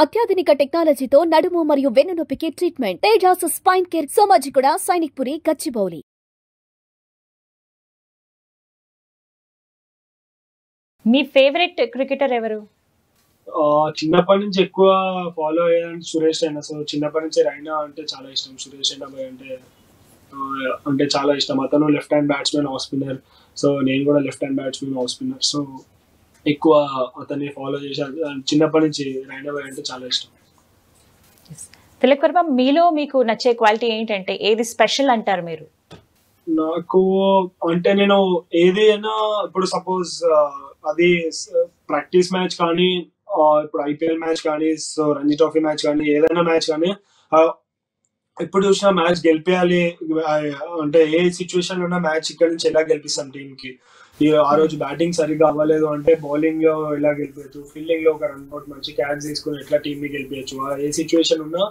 అత్యాధునిక టెక్నాలజీతో నడుము మరియు వెన్నునొప్పికి treatment. Tejas spine care, Somajiguda, Sainikpuri, Gachibowli. మీ ఫేవరెట్ క్రికెటర్ ఎవరు? చిన్నప్పటి నుంచి ఎక్కువ ఫాలో అయ్యేదంటే సురేష్ రైనా. సో చిన్నప్పటి నుంచి రైనా అంటే చాలా ఇష్టం. సురేష్ రైనా భాయ్ అంటే చాలా ఇష్టం. అతను left hand batsmen, off spinner. So నేను కూడా left hand batsmen, off spinner. So ఎక్కువ అతన్ని ఫాలో చేశాను. చిన్నప్పటి నుంచి రైనా భాయ్ అంటే చాలా ఇష్టం. తిలక్ వర్మ, మీలో మీకు నచ్చే క్వాలిటీ ఏంటంటే ఏది స్పెషల్ అంటారు మీరు? నాకు అంటే నేను ఏది అయినా ఇప్పుడు సపోజ్ అది ప్రాక్టీస్ మ్యాచ్ కానీ, ఇప్పుడు ఐపీఎల్ మ్యాచ్ కానీ, సో రంజీ ట్రోఫీ మ్యాచ్ కానీ, ఏదైనా మ్యాచ్ కానీ ఇప్పుడు చూసినా మ్యాచ్ గెలిపేయాలి అంటే ఏ సిచ్యువేషన్ ఉన్నా మ్యాచ్ ఇక్కడ నుంచి ఎలా గెలిపిస్తాం టీమ్ కి. ఆ రోజు బ్యాటింగ్ సరిగ్గా అవ్వలేదు అంటే బౌలింగ్ లో ఎలా గెలిపేయచ్చు, ఫీల్డింగ్ లో ఒక రన్అట్ మంచి క్యాచ్ తీసుకుని ఎట్లా టీమ్ ని గెలిపేయచ్చు. ఏ సిచ్యువేషన్ ఉన్నా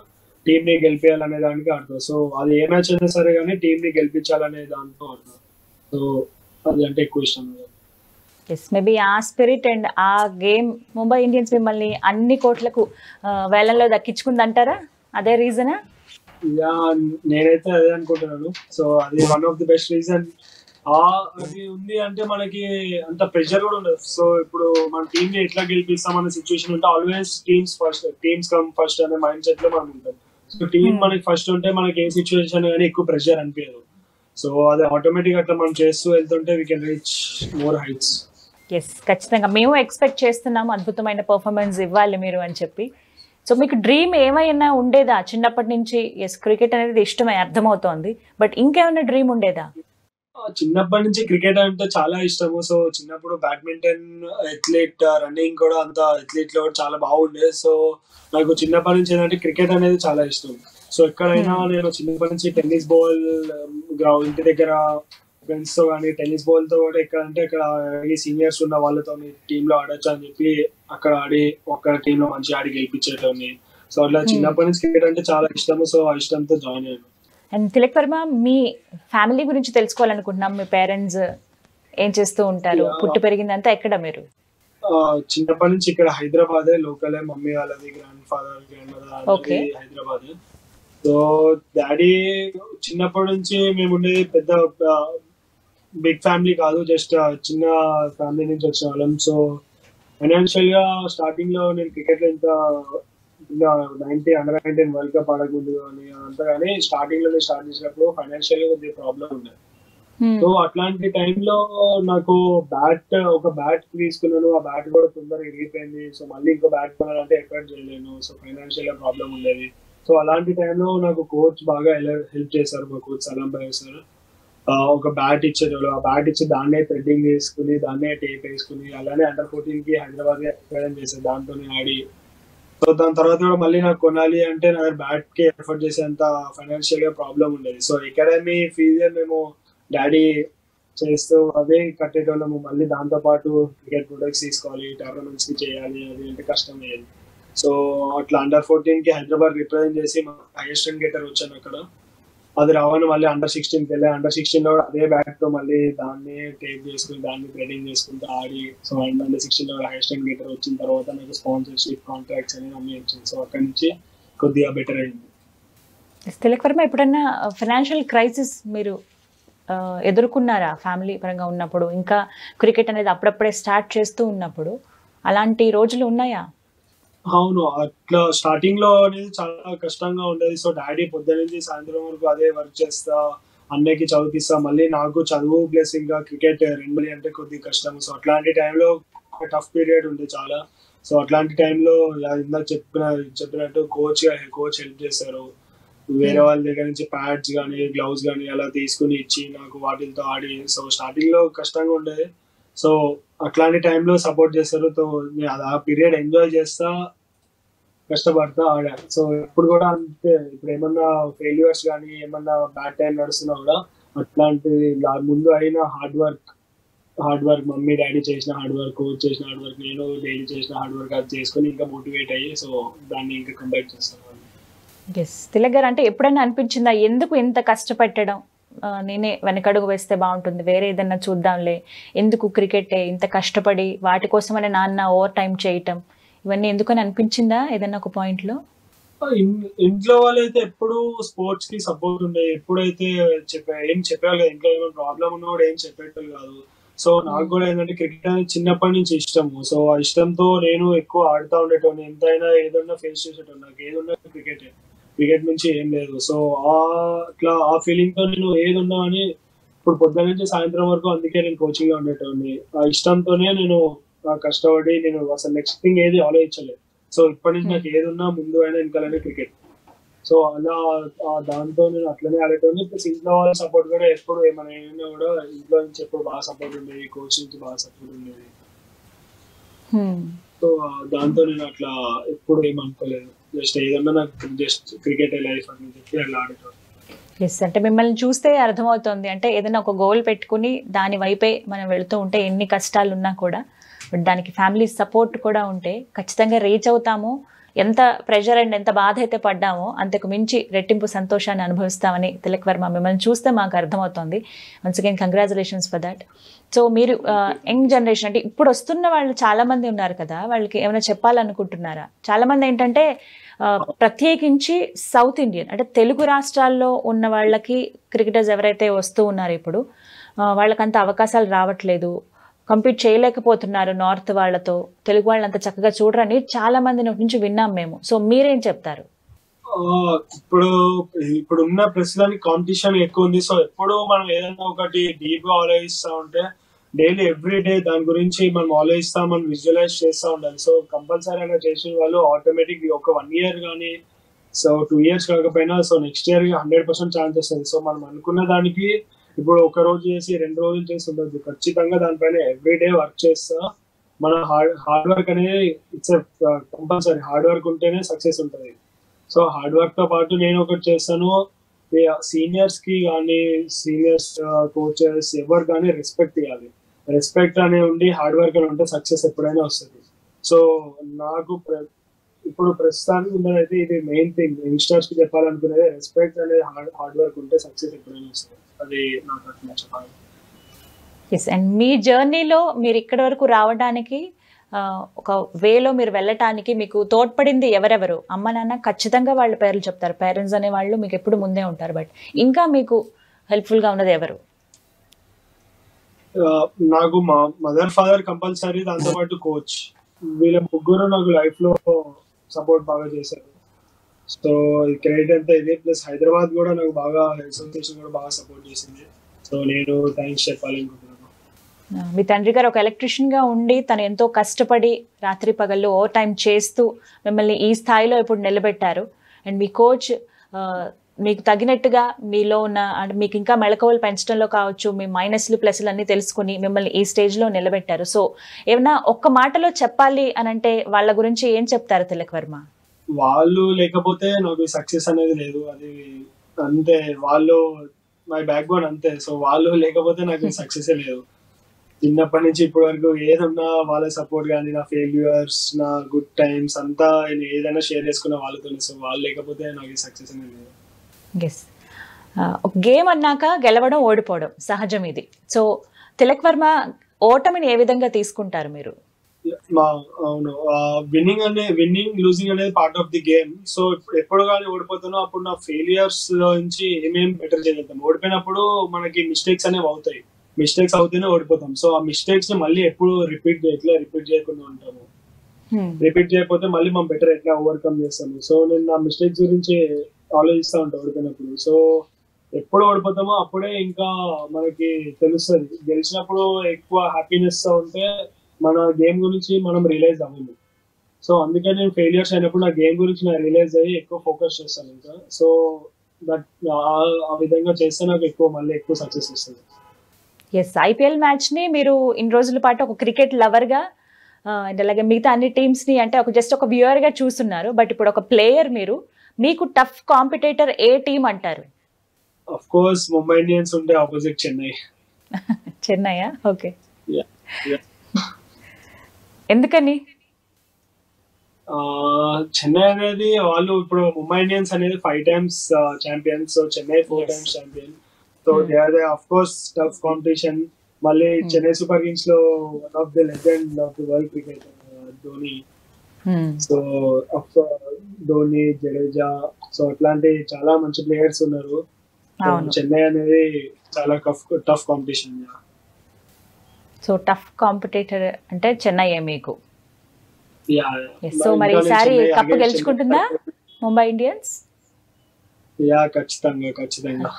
టీమ్ ని గెలిపేయాలనే దానికి అర్థం. సో అది ఏ మ్యాచ్ అయినా సరే కానీ టీమ్ ని గెలిపించాలనే దాంతో అర్థం. సో అది అంటే ఎక్కువ ఇష్టం. ఎస్, మేబీ ఆ స్పిరిట్ అండ్ ఆ గేమ్ ముంబై ఇండియన్స్ మిమ్మల్ని అన్ని కోట్లకు వేలంలో దక్కించుకుందంటారా? అదే రీజనా? నేనైతే అదే అనుకుంటున్నాను. సో అది one of the best reason. అది ఉంది అంటే మనకి అంత ప్రెషర్ కూడా ఉండదు. సో ఇప్పుడు మన టీమ్ ని ఎట్లా గెలిపిస్తాం అనే సిచ్యువేషన్ ఉంటే ఆల్వేస్ టీమ్స్ కమ్ ఫస్ట్ అనే మైండ్ సెట్ లో మనం ఉంటాం. సో టీమ్ మనకి ఫస్ట్ ఉంటే మనకి ఏ సిచ్యువేషన్ కానీ ఎక్కువ ప్రెషర్ అనిపించదు. సో అది ఆటోమేటిక్ అట్లా మనం చేస్తూ వెళ్తుంటే we can reach more heights. Yes, ఖచ్చితంగా మేము ఎక్స్పెక్ట్ చేస్తున్నాము అద్భుతమైన పర్ఫార్మెన్స్ ఇవ్వాలి మీరు అని చెప్పి. సో మీకు డ్రీమ్ ఏమైనా ఉండేదా చిన్నప్పటి నుంచి? ఎస్, క్రికెట్ అనేది ఇష్టమే, అర్థమవుతోంది, బట్ ఇంకేమైనా డ్రీమ్ ఉండేదా? చిన్నప్పటి నుంచి క్రికెట్ అంటే చాలా ఇష్టము. సో చిన్నప్పుడు బ్యాడ్మింటన్, అథ్లెట్, రన్నింగ్ కూడా అంత అథ్లెట్ లో చాలా బాగుండే. సో నాకు చిన్నప్పటి నుంచి ఏంటంటే క్రికెట్ అనేది చాలా ఇష్టం. సో ఎక్కడైనా నేను చిన్నప్పటి నుంచి టెన్నిస్ బాల్ ఇంటి దగ్గర ఫ్రెండ్స్ తో కానీ టెన్నిస్ బాల్ తో కూడా ఎక్కడంటే అక్కడ సీనియర్స్ ఉన్న వాళ్ళతో టీమ్ లో ఆడొచ్చు అని చెప్పి అక్కడ ఆడి ఒక్క టీమ్ లో మంచిగా ఆడి గెలిపించేటోని. సో అట్లా చిన్నప్పటి నుంచి క్రికెట్ అంటే చాలా ఇష్టము. సో ఆ ఇష్టంతో జాయిన్ అయ్యాను. And Tilak Varma, me family గురించి తెలుసుకోవాలనుకుంటున్నాం. మీ పేరెంట్స్ ఏం చేస్తూ ఉంటారు? పుట్టి పెరిగిందంతా ఎక్కడ మీరు? చిన్నప్పటి నుంచి ఇక్కడ హైదరాబాదే, లోకలే. మమ్మీ వాళ్ళది, grand father, grand mother Hyderabad. So daddy చిన్నప్పటి నుంచి మేము ఉండేది పెద్ద బిగ్ ఫ్యామిలీ కాదు, జస్ట్ చిన్న ఫ్యామిలీ నుంచి వచ్చిన వాళ్ళం. సో ఫైనాన్షియల్ గా స్టార్టింగ్ లో నేను క్రికెట్ లో ఇంత అండర్ 19 వరల్డ్ కప్ ఆడకూడదు అని అంతా, కానీ స్టార్టింగ్ లో స్టార్ట్ చేసినప్పుడు ఫైనాన్షియల్ గా కొద్దిగా ప్రాబ్లం ఉండేది. సో అట్లాంటి టైంలో నాకు ఒక బ్యాట్ తీసుకున్నాను. ఆ బ్యాట్ కూడా తొందరగా ఇరిగిపోయింది. సో మళ్ళీ ఇంకో బ్యాట్ కొనాలంటే ఎఫర్ట్ చేయలేను. సో ఫైనాన్షియల్ గా ప్రాబ్లం ఉండేది. సో అలాంటి టైంలో నాకు కోచ్ బాగా హెల్ప్ చేశారు. మా కోచ్ సలాం భాయ్ సార్ ఒక బ్యాట్ ఇచ్చేటోళ్ళు. ఆ బ్యాట్ ఇచ్చి దాన్నే థ్రెడ్డింగ్ చేసుకుని, దాన్నే టేప్ వేసుకుని, అలానే అండర్ 14 కి హైదరాబాద్ ఎక్స్పీరియన్స్ చేశారు. దాంతోనే ఆడి. సో దాని తర్వాత కూడా మళ్ళీ నాకు కొనాలి అంటే నా బ్యాట్ కి ఎఫర్ట్ చేసేంత ఫైనాన్షియల్ గా ప్రాబ్లం ఉండేది. సో అకాడమీ ఫీజే మేము డాడీ చేస్తూ అదే కట్టేటోళ్ళము. మళ్ళీ దాంతో పాటు క్రికెట్ ప్రొడక్ట్స్ తీసుకోవాలి, టోర్నమెంట్స్ కి చేయాలి, అది అంటే కష్టం అయ్యేది. సో అట్లా అండర్ 14 కి హైదరాబాద్ రిప్రజెంట్ చేసి హైయెస్ట్ రన్ గేటర్ వచ్చాను అక్కడ. అది రావని మళ్ళీ అండర్ 16కి వెళ్ళి అండర్ 16 లో అదే బ్యాట్ తో మళ్ళీ దాన్ని టేప్ చేసుకుని, దాన్ని థ్రెడింగ్ చేసుకుంటూ ఆడి. సో అండర్ 16 లో హైయెస్ట్ రన్ గేటర్ వచ్చిన తర్వాత నాకు స్పాన్సర్షిప్, కాంట్రాక్ట్స్ అనేవి అన్ని వచ్చింది. సో అక్కడి నుంచి కొద్దిగా బెటర్ అయింది. తిలక్ వర్మ, ఎప్పుడన్నా ఫైనాన్షియల్ క్రైసిస్ మీరు ఎదుర్కొన్నారా ఫ్యామిలీ పరంగా ఉన్నప్పుడు? ఇంకా క్రికెట్ అనేది అప్పుడప్పుడే స్టార్ట్ చేస్తూ ఉన్నప్పుడు అలాంటి రోజులు ఉన్నాయా? అవును, అట్లా స్టార్టింగ్ లో అనేది చాలా కష్టంగా ఉండేది. సో డాడీ పొద్దున్న నుంచి సాయంత్రం వరకు అదే వర్క్ చేస్తా, అన్నయ్యకి చదివిస్తా, మళ్ళీ నాకు చదువు ప్లస్ ఇంకా క్రికెట్ రెండు అంటే కొద్దిగా కష్టం. సో అట్లాంటి టైంలో టఫ్ పీరియడ్ ఉంది చాలా. సో అట్లాంటి టైంలో ఇందాక చెప్పినట్టు కోచ్ హెల్ప్ చేశారు. వేరే వాళ్ళ దగ్గర నుంచి ప్యాడ్స్ కానీ, గ్లౌస్ కానీ అలా తీసుకుని ఇచ్చి నాకు వాటితో ఆడి. సో స్టార్టింగ్ లో కష్టంగా ఉండేది. సో అట్లాంటి టైంలో సపోర్ట్ చేస్తారు. సో నేను ఆ పీరియడ్ ఎంజాయ్ చేస్తా, కష్టపడతా ఆడా. సో ఇప్పుడు కూడా అంతే. ఇప్పుడు ఏమన్నా ఫెయిల్యూర్స్ కానీ, ఏమన్నా బ్యాడ్ టైం నడుస్తున్నా కూడా అట్లాంటి ముందు అయినా హార్డ్ వర్క్ మమ్మీ డాడీ చేసిన హార్డ్ వర్క్, కోచ్ చేసిన హార్డ్ వర్క్, నేను డైలీ చేసిన హార్డ్ వర్క్ అది చేసుకుని ఇంకా మోటివేట్ అయ్యి సో దాన్ని ఇంకా కంబ్యాక్ చేస్తాను. ఎస్, తిలక్ గారు, అంటే ఎప్పుడైనా అనిపించిందా ఎందుకు ఇంత కష్టపెట్టడం, నేనే వెనకడుగు వేస్తే బాగుంటుంది, వేరే ఏదన్నా చూద్దాంలే, ఎందుకు క్రికెట్ ఇంత కష్టపడి వాటి కోసమనే నాన్న ఓవర్ టైం చేయటం, ఇవన్నీ ఎందుకని అనిపించిందా ఏదైనా ఒక పాయింట్ లో? ఇంట్లో వాళ్ళైతే ఎప్పుడు స్పోర్ట్స్ కి సపోర్ట్ ఉండే, ఎప్పుడైతే ఏం చెప్పేవాళ్ళు కదా, ఇంట్లో ఏమైనా ప్రాబ్లం ఉన్నా కూడా ఏం చెప్పేటోళ్ళు కాదు. సో నాకు కూడా ఏంటంటే క్రికెట్ అనేది చిన్నప్పటి నుంచి ఇష్టము. సో ఆ ఇష్టంతో నేను ఎక్కువ ఆడుతూ ఉండేటోని, ఎంతైనా ఏదన్నా ఫేస్ చేసేటోని, నాకు ఏదన్నా క్రికెట్ నుంచి ఏం లేదు. సో అట్లా ఆ ఫీలింగ్ తో నేను ఏదున్నా అని ఇప్పుడు పొద్దున్న నుంచి సాయంత్రం వరకు అందుకే నేను కోచింగ్ లో ఉండేటోని. ఆ ఇష్టంతోనే నేను కష్టపడి నేను అసలు నెక్స్ట్ థింగ్ ఏది ఆలోచించలేదు. సో ఇప్పటి నుంచి నాకు ఏది ఉన్నా ముందు అయినా వెనకాలనే క్రికెట్. సో అలా దాంతో నేను అట్లనే ఆడేటోని. ప్లస్ ఇంట్లో వాళ్ళ సపోర్ట్ కూడా ఎప్పుడు ఏమైనా కూడా ఇంట్లో నుంచి ఎప్పుడు బాగా సపోర్ట్ ఉండేది, కోచ్ నుంచి బాగా సపోర్ట్ ఉండేది. సో దాంతో నేను అట్లా ఎప్పుడు ఏమనుకోలేదు. జస్ట్ ఏదన్నా నాకు జస్ట్ క్రికెట్ లైఫ్ అని చెప్పి అట్లా ఆడేటోని. ఎస్, అంటే మిమ్మల్ని చూస్తే అర్థమవుతుంది, అంటే ఏదైనా ఒక గోల్ పెట్టుకుని దాని వైపే మనం వెళుతూ ఉంటే ఎన్ని కష్టాలు ఉన్నా కూడా బట్ దానికి ఫ్యామిలీ సపోర్ట్ కూడా ఉంటే ఖచ్చితంగా రీచ్ అవుతాము. ఎంత ప్రెషర్ అండ్ ఎంత బాధ అయితే పడ్డామో అంతకు మించి రెట్టింపు సంతోషాన్ని అనుభవిస్తామని తిలక్ వర్మ మిమ్మల్ని చూస్తే మాకు అర్థమవుతుంది. Once again congratulations for that. So మీరు యంగ్ జనరేషన్, అంటే ఇప్పుడు వస్తున్న వాళ్ళు చాలా మంది ఉన్నారు కదా, వాళ్ళకి ఏమైనా చెప్పాలనుకుంటున్నారా? చాలా మంది ఏంటంటే ప్రత్యేకించి సౌత్ ఇండియన్ అంటే తెలుగు రాష్ట్రాల్లో ఉన్న వాళ్ళకి క్రికెటర్స్ ఎవరైతే వస్తూ ఉన్నారు ఇప్పుడు వాళ్ళకంత అవకాశాలు రావట్లేదు, కంపీట్ చేయలేకపోతున్నారు నార్త్ వాళ్ళతో, తెలుగు వాళ్ళు అంత చక్కగా చూడరని చాలా మంది నుంచి విన్నాం మేము. సో మీరేం చెప్తారు? ఇప్పుడు ఉన్న ప్రస్తుతానికి కాంపిటీషన్ ఎక్కువ ఉంది. సో ఎప్పుడు మనం ఏదైనా ఒకటి డీప్ గా ఆలోచిస్తా ఉంటే డైలీ ఎవ్రీ డే దాని గురించి మనం ఆలోచిస్తాం, మనం విజువలైజ్ చేస్తూ ఉండాలి. సో కంపల్సరీ అలా చేసిన వాళ్ళు ఆటోమేటిక్ ఒక 1 year కానీ సో 2 years కాకపోయినా సో నెక్స్ట్ ఇయర్ 100% ఛాన్స్ వస్తుంది. సో మనం అనుకున్న దానికి ఇప్పుడు ఒక రోజు చేసి 2 రోజులు చేసి ఉండదు, ఖచ్చితంగా దానిపైన ఎవ్రీడే వర్క్ చేస్తా. మన హార్డ్ వర్క్ అనేది ఇట్స్ కంపల్సరీ. హార్డ్ వర్క్ ఉంటేనే సక్సెస్ ఉంటుంది. సో హార్డ్ వర్క్ తో పాటు నేను ఒకటి చేస్తాను, సీనియర్స్ కి కానీ సీనియర్స్ కోచెస్ ఎవరు కానీ రెస్పెక్ట్ ఇవ్వాలి. రెస్పెక్ట్ అనే ఉండి హార్డ్ వర్క్ అని ఉంటే సక్సెస్ ఎప్పుడైనా వస్తుంది. సో నాకు ఇప్పుడు ప్రస్తుతానికి ఉన్నదైతే ఇది మెయిన్ థింగ్. యంగ్స్టర్స్ కి చెప్పాలనుకునేది రెస్పెక్ట్ అనేది హార్డ్ వర్క్ ఉంటే సక్సెస్ ఎప్పుడైనా వస్తుంది. అది నాకు అట్లా చెప్పాలి. ఎస్, అండ్ మీ జర్నీలో మీరు ఇక్కడి వరకు రావడానికి ఒక వేలో మీరు వెళ్ళటానికి మీకు తోడ్పడింది ఎవరెవరు? అమ్మ నాన్న ఖచ్చితంగా వాళ్ళ పేర్లు చెప్తారు, పేరెంట్స్ అనే వాళ్ళు మీకు ఎప్పుడు ముందే ఉంటారు, బట్ ఇంకా మీకు హెల్ప్ఫుల్ గా ఉన్నది ఎవరు? నాకు మా మదర్ ఫాదర్ కంపల్సరీ, దాంతోపాటు కోచ్, వీళ్ళ ముగ్గురు నాకు లైఫ్ లో సపోర్ట్ బాగా చేశారు. సో క్రెడిట్ అంతా ఇదే. ప్లస్ హైదరాబాద్ కూడా నాకు బాగా అసోసియేషన్ కూడా బాగా సపోర్ట్ చేసింది. సో నేను థ్యాంక్స్ చెప్పాలనుకుంటున్నాను. మీ తండ్రి గారు ఒక ఎలక్ట్రీషియన్ గా ఉండి తను ఎంతో కష్టపడి రాత్రి పగళ్ళు ఓవర్ టైం చేస్తూ మిమ్మల్ని ఈ స్థాయిలో ఇప్పుడు నిలబెట్టారు. అండ్ మీ కోచ్ మీకు తగినట్టుగా మీలో ఉన్న అంటే మీకు ఇంకా మెళకువలు పెంచడంలో కావచ్చు, మీ మైనస్లు ప్లస్లు అన్ని తెలుసుకుని మిమ్మల్ని ఈ స్టేజ్లో నిలబెట్టారు. సో ఏమన్నా ఒక్క మాటలో చెప్పాలి అని అంటే వాళ్ళ గురించి ఏం చెప్తారు తిలక్ వర్మ? వాళ్ళు లేకపోతే నాకు సక్సెస్ అనేది లేదు, అది అంతే. వాళ్ళు మై బ్యాక్ బోన్ అంతే. సో వాళ్ళు లేకపోతే నాకు సక్సెస్ లేదు. చిన్నప్పటి నుంచి ఇప్పటి వరకు ఏదన్నా వాళ్ళ సపోర్ట్ కానీ, నా ఫెయిల్యూర్స్, నా గుడ్ టైమ్స్ అంతా ఏదైనా షేర్ చేసుకున్న వాళ్ళతోనే. సో వాళ్ళు లేకపోతే నాకు సక్సెస్ అనేది లేదు. ఎస్, ఒక గేమ్ అన్నాక గెలవడం ఓడిపోవడం సహజం ఇది. సో తిలక్ వర్మ ఓటమిని ఏ విధంగా తీసుకుంటారు మీరు? అవును, విన్నింగ్ లూజింగ్ అనేది part of the game. So ఎప్పుడు కానీ ఓడిపోతానో అప్పుడు నా ఫెయిలియర్స్ నుంచి ఏమేమి బెటర్ చేయగలుగుతాం. ఓడిపోయినప్పుడు మనకి మిస్టేక్స్ అనేవి అవుతాయి, మిస్టేక్స్ అవుతూనే ఓడిపోతాం. సో ఆ మిస్టేక్స్ ని మళ్ళీ ఎప్పుడు రిపీట్ చేయకుండా ఉంటాము. రిపీట్ చేయకపోతే మళ్ళీ మనం బెటర్ ఎట్లా ఓవర్కమ్ చేస్తాము. సో నేను నా మిస్టేక్స్ గురించి ఆలోచిస్తూ ఉంటాను ఓడిపోయినప్పుడు. సో ఎప్పుడు ఓడిపోతామో అప్పుడే ఇంకా మనకి తెలుస్తుంది. గెలిచినప్పుడు ఎక్కువ హ్యాపీనెస్ తో ఉంటే మన గేమ్ గురించి మనం రియలైజ్ అవ్వము. సో అందుకే నేను ఫెయిలియర్స్ అయినప్పుడు నా గేమ్ గురించి నేను రియలైజ్ అయ్యి ఎక్కువ ఫోకస్ చేస్తాను ఇంకా. సో దట్ ఆ విధంగా చేస్తే నాకు మళ్ళీ ఎక్కువ సక్సెస్ వస్తుంది. ఎస్, ఐపీఎల్ మ్యాచ్ ని మీరు ఇన్ని రోజుల పాటు ఒక క్రికెట్ లవర్ గా అలాగే మిగతా అన్ని టీమ్స్ ని అంటే జస్ట్ ఒక వ్యూయర్ గా చూస్తున్నారు, బట్ ఇప్పుడు ఒక ప్లేయర్ మీకు టఫ్ కాంపిటేటర్ ఏ టీం అంటారు? ఆఫ్ కోర్స్ ముంబై ఇండియన్స్ ఉంటే ఆపోజిట్ చెన్నై. చెన్నైయా? ఓకే, ఎందుకని? చెన్నై అనేది వాళ్ళు ఇప్పుడు ముంబై ఇండియన్స్ అనేది 5 times champions. So Chennai 4 times champion. So they are of course tough competition. మళ్ళీ చెన్నై సూపర్ కింగ్స్ లో one of the legend of the world cricket Dhoni. So Dhoni, Jadeja, so అట్లాంటి చాలా మంచి ప్లేయర్స్ ఉన్నారు. చెన్నై అనేది చాలా tough competition. So tough competitor అంటే చెన్నై మీకు. సో మరి ఈసారి కప్ గెలుచుకుంటుందా ముంబై ఇండియన్స్? యా ఖచ్చితంగా.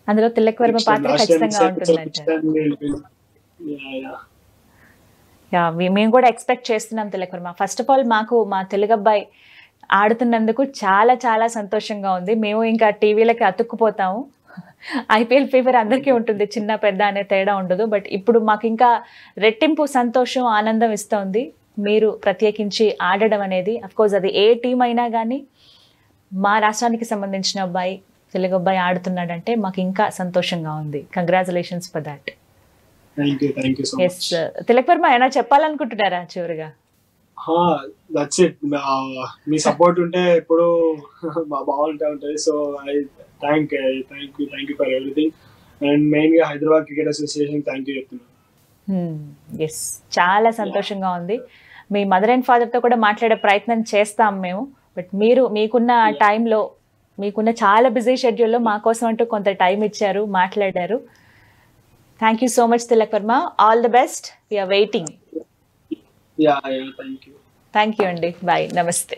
అందులో తిలక్ వర్మ పాత్ర ఖచ్చితంగా ఉంటుందంట. మేము కూడా ఎక్స్పెక్ట్ చేస్తున్నాం Tilak Varma. First of all మాకు మా తెలుగు అబ్బాయి ఆడుతున్నందుకు చాలా చాలా సంతోషంగా ఉంది. మేము ఇంకా టీవీలకి అతుక్కుపోతాము. ఐపీఎల్ ఫీవర్ అందరికీ ఉంటుంది, చిన్న పెద్ద అనే తేడా ఉండదు. బట్ ఇప్పుడు మాకు ఇంకా రెట్టింపు సంతోషం, ఆనందం ఇస్తుంది మీరు ప్రత్యేకించి ఆడడం అనేది. అఫ్కోర్స్ అది ఏ టీం అయినా కానీ మా రాష్ట్రానికి సంబంధించిన అబ్బాయి, తెలుగు అబ్బాయి ఆడుతున్నాడంటే మాకు ఇంకా సంతోషంగా ఉంది. Congratulations for that. Yes, Tilak Varma ఏమైనా చెప్పాలనుకుంటున్నారా చివరిగా? That's it. మీ సపోర్ట్ ఉంటే ఎప్పుడు బాగుంటా ఉంటుంది. So I thank you for everything. And main గా Hyderabad cricket association thank you చెప్తున్నాను. ఎస్, చాలా సంతోషంగా ఉంది. మీ మదర్ అండ్ ఫాదర్తో కూడా మాట్లాడే ప్రయత్నం చేస్తాం మేము. బట్ మీరు మీకున్న టైంలో, మీకున్న చాలా బిజీ షెడ్యూల్లో మా కోసం అంటూ కొంత టైం ఇచ్చారు, మాట్లాడారు. Thank you so much Tilak Varma. All the best. We're waiting. Thank you అండి. బాయ్. నమస్తే.